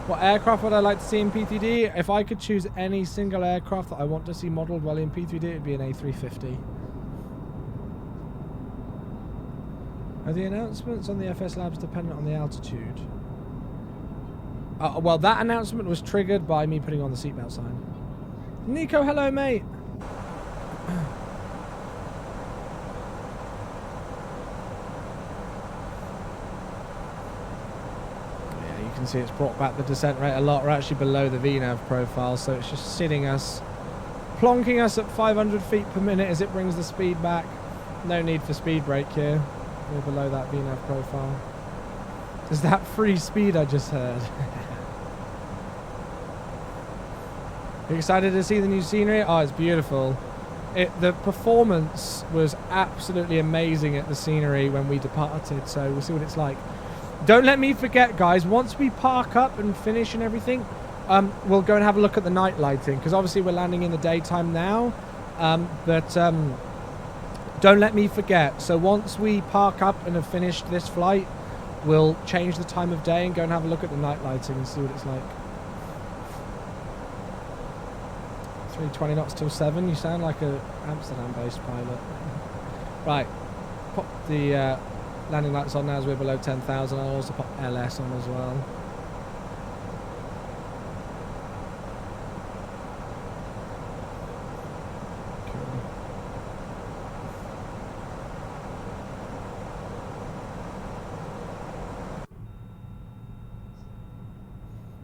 What aircraft would I like to see in P3D? If I could choose any single aircraft that I want to see modelled well in P3D, it would be an A320. Are the announcements on the FS Labs dependent on the altitude? Well, that announcement was triggered by me putting on the seatbelt sign. Nico, hello, mate. Yeah, you can see it's brought back the descent rate a lot. We're actually below the VNAV profile, so it's just sitting us, plonking us at 500 feet per minute as it brings the speed back. No need for speed brake here. We're below that VNAV profile. Is that free speed I just heard? You excited to see the new scenery? Oh, it's beautiful. The performance was absolutely amazing at the scenery when we departed, so we'll see what it's like. Don't let me forget, guys, once we park up and finish and everything, we'll go and have a look at the night lighting, because obviously we're landing in the daytime now, but don't let me forget. So once we park up and have finished this flight, we'll change the time of day and go and have a look at the night lighting and see what it's like. 320 knots till 7. You sound like a Amsterdam-based pilot. Right. Pop the landing lights on now as we're below 10,000. I'll also pop LS on as well.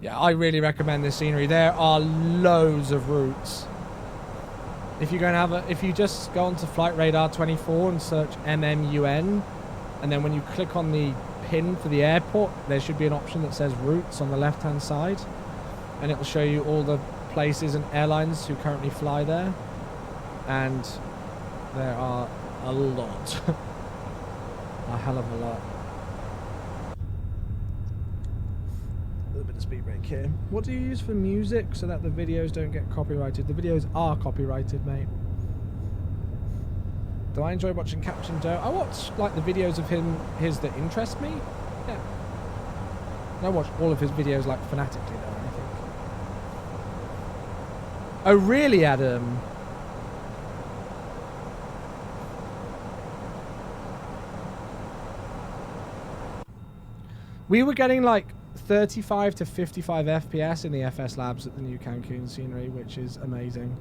Yeah, I really recommend this scenery. There are loads of routes. If you're going to have if you just go onto Flight Radar 24 and search MMUN, and then when you click on the pin for the airport, there should be an option that says routes on the left-hand side, and it will show you all the places and airlines who currently fly there, and there are a lot, a hell of a lot. Bit of speed brake here. What do you use for music so that the videos don't get copyrighted? The videos are copyrighted, mate. Do I enjoy watching Captain Joe? I watch like the videos of his that interest me. Yeah. I watch all of his videos like fanatically though, I think. Oh really, Adam? We were getting like 35 to 55 FPS in the FS Labs at the new Cancun scenery, which is amazing.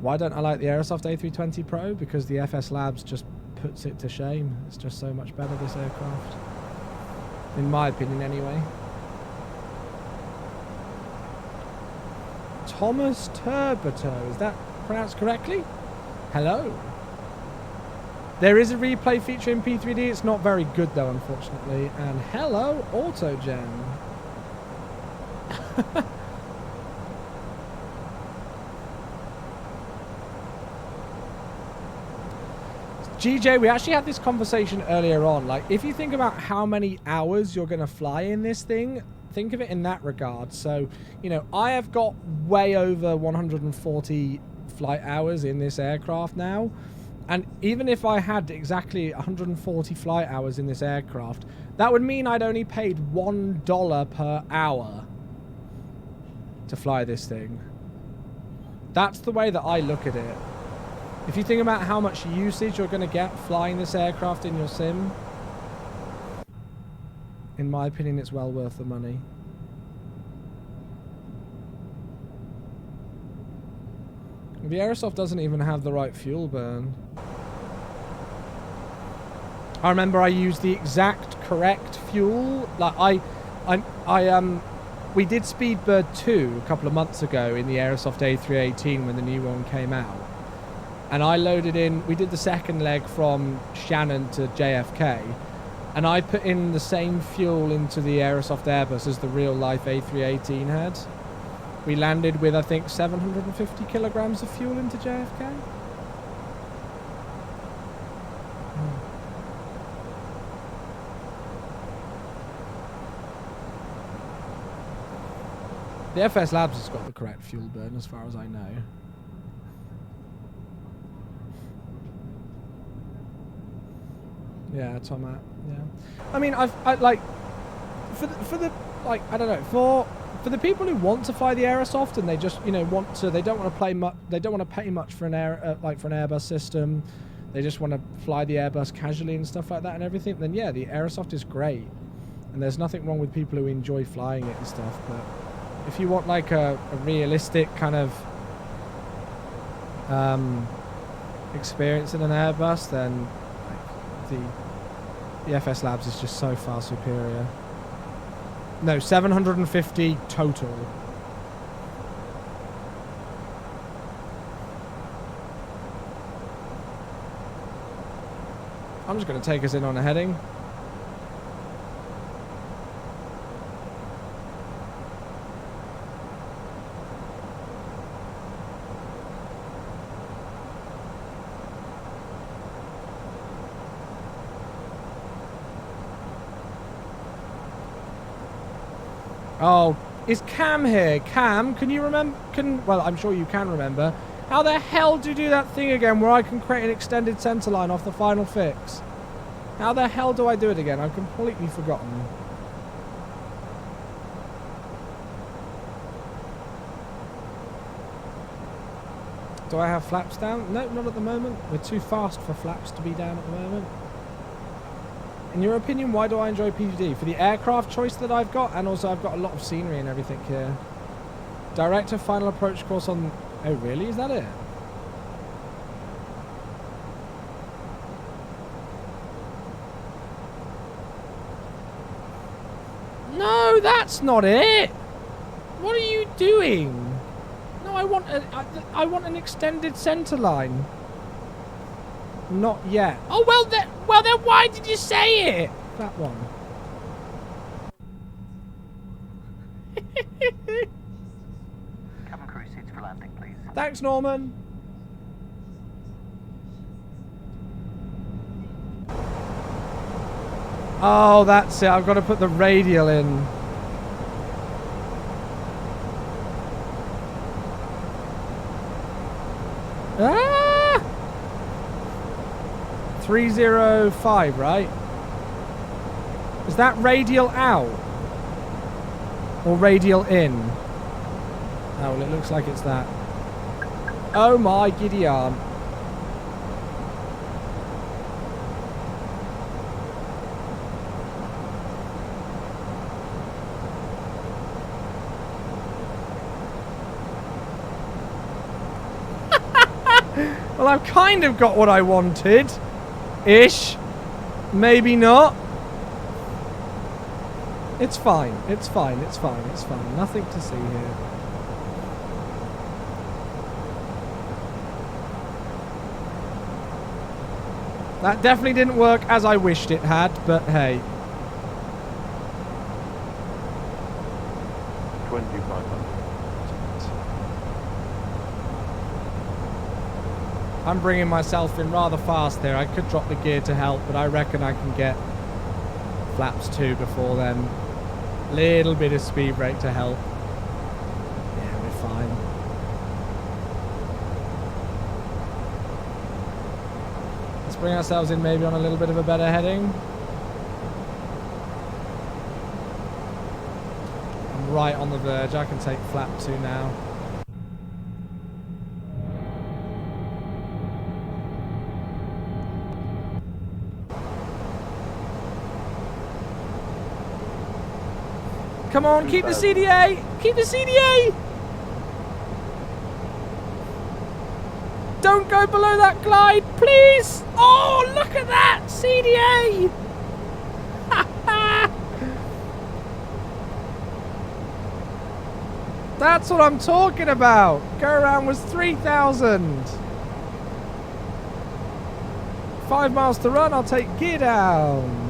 Why don't I like the Aerosoft A320 Pro? Because the FS Labs just puts it to shame. It's just so much better, this aircraft. In my opinion, anyway. Thomas Turboto, is that pronounced correctly? Hello. There is a replay feature in P3D. It's not very good though, unfortunately. And hello, AutoGen. GJ, we actually had this conversation earlier on. Like, if you think about how many hours you're going to fly in this thing, think of it in that regard. So, you know, I have got way over 140 flight hours in this aircraft now. And even if I had exactly 140 flight hours in this aircraft, that would mean I'd only paid $1 per hour to fly this thing. That's the way that I look at it. If you think about how much usage you're going to get flying this aircraft in your sim, in my opinion, it's well worth the money. The Aerosoft doesn't even have the right fuel burn. I remember I used the exact correct fuel. Like we did Speedbird 2 a couple of months ago in the Aerosoft A318 when the new one came out. And I loaded in, we did the second leg from Shannon to JFK. And I put in the same fuel into the Aerosoft Airbus as the real life A318 had. We landed with, I think, 750 kilograms of fuel into JFK. The FS Labs has got the correct fuel burn as far as I know. Yeah, Tomat. Yeah. I mean, I like for the like, I don't know, for the people who want to fly the Aerosoft and they just, you know, they don't want to pay much, they don't want to pay much for an like for an Airbus system. They just want to fly the Airbus casually and stuff like that and everything. Then yeah, the Aerosoft is great, and there's nothing wrong with people who enjoy flying it and stuff. But if you want like a realistic kind of experience in an Airbus, then like the FS Labs is just so far superior. No, 750 total. I'm just going to take us in on a heading. Oh, is Cam here? Cam, can you remember? Well, I'm sure you can remember. How the hell do you do that thing again where I can create an extended centerline off the final fix? How the hell do I do it again? I've completely forgotten. Do I have flaps down? No, not at the moment. We're too fast for flaps to be down at the moment. In your opinion, why do I enjoy P3D? For the aircraft choice that I've got, and also I've got a lot of scenery and everything here. Director final approach course on... Oh, really? Is that it? No, that's not it! What are you doing? No, I want an extended centerline. Not yet. Oh, well then why did you say it? That one. Cabin crew seats for landing, please. Thanks, Norman. Oh, that's it. I've got to put the radial in. Ah! 305, right? Is that radial out? Or radial in? Oh, well, it looks like it's that. Oh my giddy arm. Well, I've kind of got what I wanted. Ish. Maybe not. It's fine. It's fine. It's fine. It's fine. Nothing to see here. That definitely didn't work as I wished it had, but hey. 2500. I'm bringing myself in rather fast here. I could drop the gear to help, but I reckon I can get flaps 2 before then. Little bit of speed brake to help. Yeah, we're fine. Let's bring ourselves in maybe on a little bit of a better heading. I'm right on the verge. I can take flap 2 now. Come on, keep the CDA! Keep the CDA! Don't go below that glide, please! Oh, look at that! CDA! That's what I'm talking about! Go around was 3,000! 5 miles to run, I'll take gear down!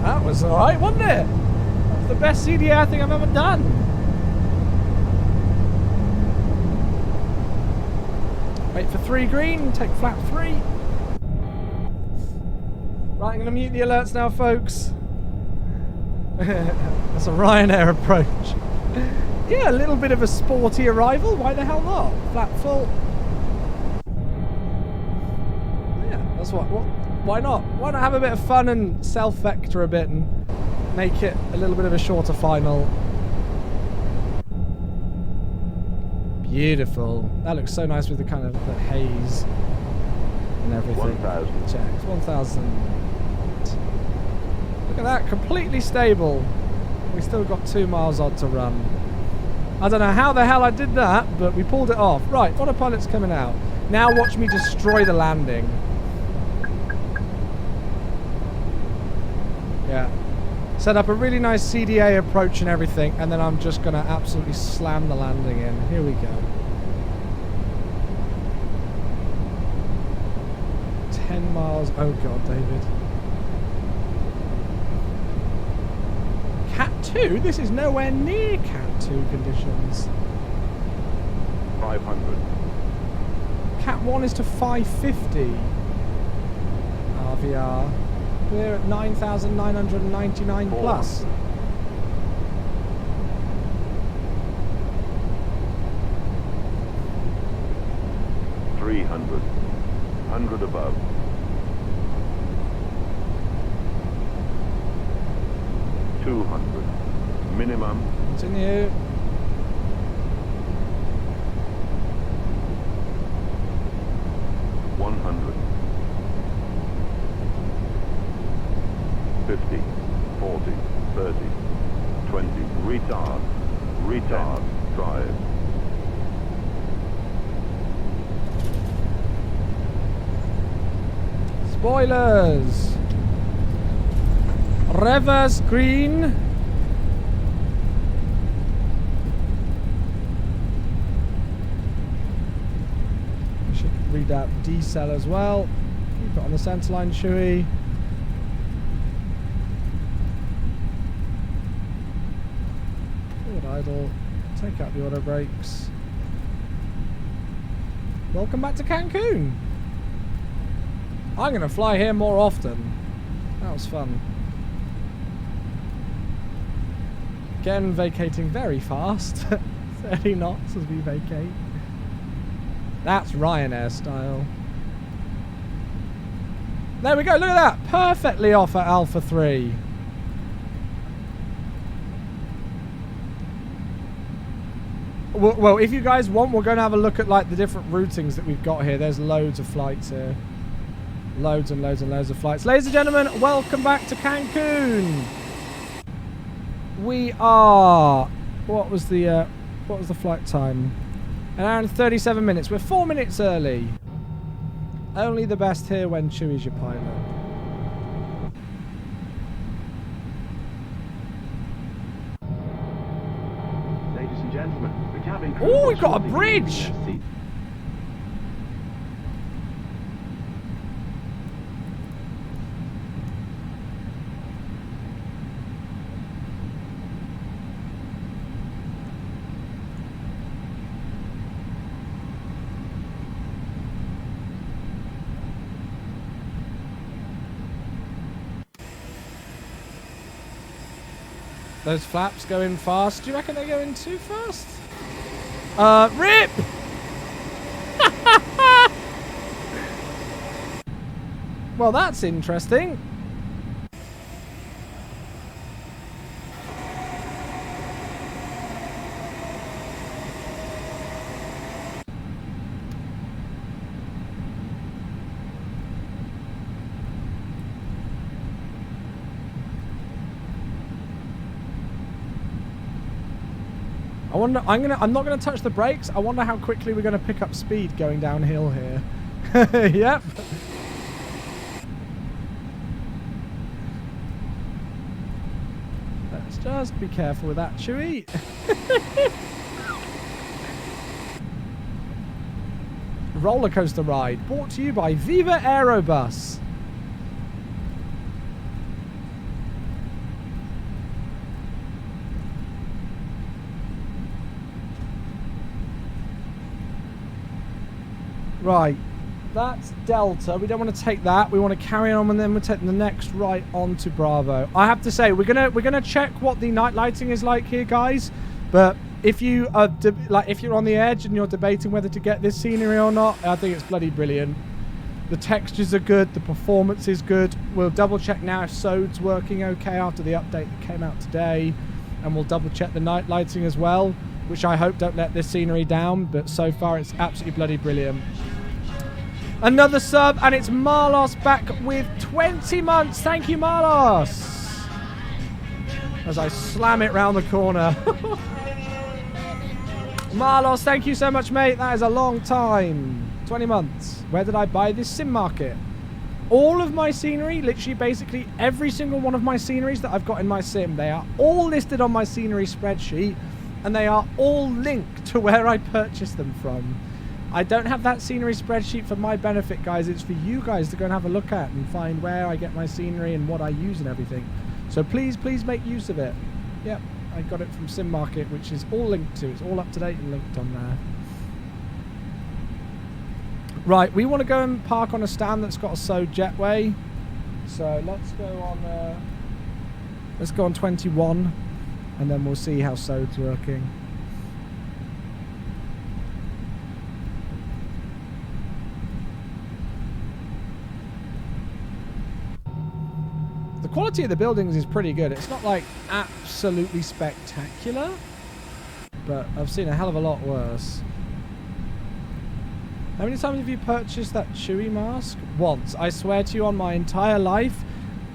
That was alright, wasn't it? That was the best CDA I think I've ever done. Wait for 3 green, take flap 3. Right, I'm going to mute the alerts now, folks. That's a Ryanair approach. Yeah, a little bit of a sporty arrival. Why the hell not? Flap full. Yeah, that's what Why not? Why not have a bit of fun and self-vector a bit and make it a little bit of a shorter final? Beautiful. That looks so nice with the kind of the haze and everything. 1,000. Checks. 1,000. Look at that. Completely stable. We still got 2 miles odd to run. I don't know how the hell I did that, but we pulled it off. Right, autopilot's coming out. Now watch me destroy the landing. Yeah. Set up a really nice CDA approach and everything, and then I'm just going to absolutely slam the landing in. Here we go. 10 miles. Oh, God, David. Cat 2? This is nowhere near Cat 2 conditions. 500. Cat 1 is to 550. RVR. We're at 9,999 plus. 300. 100 above. 200. Minimum. Continue. 100. 50, 40, 30, 20, retard, retard, drive. Spoilers! Reverse green. We should read out decel as well. Keep it on the centre line, Chewie. Idle. Take out the auto brakes. Welcome back to Cancun. I'm going to fly here more often. That was fun. Again, vacating very fast. 30 knots as we vacate. That's Ryanair style. There we go. Look at that. Perfectly off at Alpha 3. Well, if you guys want, we're going to have a look at like the different routings that we've got here. There's loads of flights here. Loads and loads and loads of flights. Ladies and gentlemen, welcome back to Cancun. We are... What was the flight time? An hour and 37 minutes. We're 4 minutes early. Only the best here when Chewie's your pilot. Oh, we've got a bridge! Those flaps going fast. Do you reckon they're going too fast? RIP! Well, that's interesting. I wonder. I'm not gonna touch the brakes. I wonder how quickly we're gonna pick up speed going downhill here. Yep. Let's just be careful with that, Chewie. Roller coaster ride brought to you by VivaAerobus. Right, that's Delta. We don't want to take that. We want to carry on, and then we'll take the next right on to Bravo. I have to say, we're gonna check what the night lighting is like here, guys. But if you are if you're on the edge and you're debating whether to get this scenery or not, I think it's bloody brilliant. The textures are good. The performance is good. We'll double check now if SOD's working okay after the update that came out today. And we'll double check the night lighting as well, which I hope don't let this scenery down. But so far, it's absolutely bloody brilliant. Another sub, and it's Marlos back with 20 months. Thank you, Marlos. As I slam it round the corner. Marlos, thank you so much, mate. That is a long time. 20 months. Where did I buy this sim market? All of my scenery, literally basically every single one of my sceneries that I've got in my sim, they are all listed on my scenery spreadsheet, and they are all linked to where I purchased them from. I don't have that scenery spreadsheet for my benefit, guys. It's for you guys to go and have a look at and find where I get my scenery and what I use and everything. So please, please make use of it. Yep, I got it from Sim Market, which is all linked to. It's all up to date and linked on there. Right, we want to go and park on a stand that's got a SOD jetway. So let's go on 21, and then we'll see how SOD's working. The quality of the buildings is pretty good. It's not like absolutely spectacular, but I've seen a hell of a lot worse. How many times have you purchased that Chewy mask? Once. I swear to you on my entire life,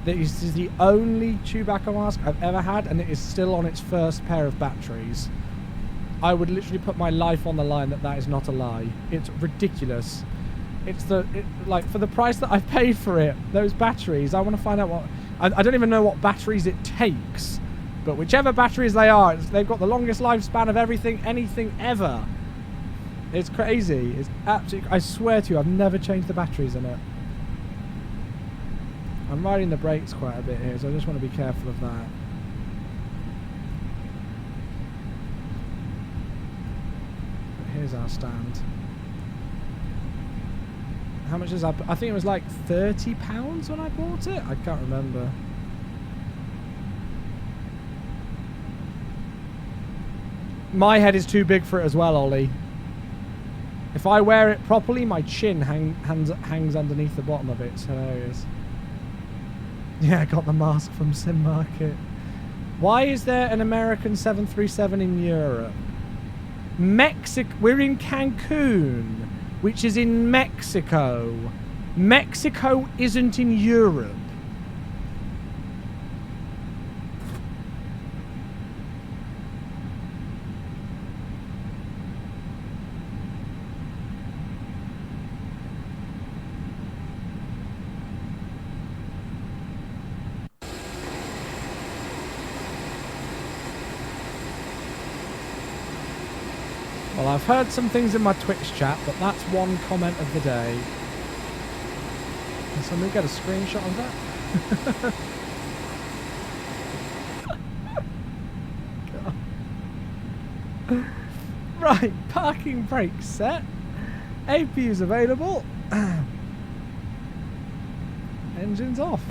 this is the only Chewbacca mask I've ever had, and it is still on its first pair of batteries. I would literally put my life on the line that that is not a lie. It's ridiculous. It's like, for the price that I've paid for it, those batteries, I want to find out what... I don't even know what batteries it takes, but whichever batteries they are, they've got the longest lifespan of anything ever. It's crazy. It's absolutely... I swear to you, I've never changed the batteries in it. I'm riding the brakes quite a bit here, so I just want to be careful of that. But here's our stand. How much is that? I think it was like £30 when I bought it. I can't remember. My head is too big for it as well, Ollie. If I wear it properly, my chin hangs underneath the bottom of it. It's hilarious. Yeah, I got the mask from Sim Market. Why is there an American 737 in Europe? Mexico. We're in Cancun, which is in Mexico. Mexico isn't in Europe. Well, I've heard some things in my Twitch chat, but that's one comment of the day. Can somebody get a screenshot of that? Right, parking brakes set. APU's available. Engines off.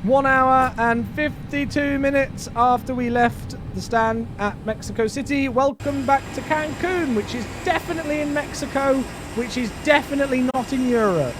1 hour and 52 minutes after we left the stand at Mexico City. Welcome back to Cancun, which is definitely in Mexico, which is definitely not in Europe.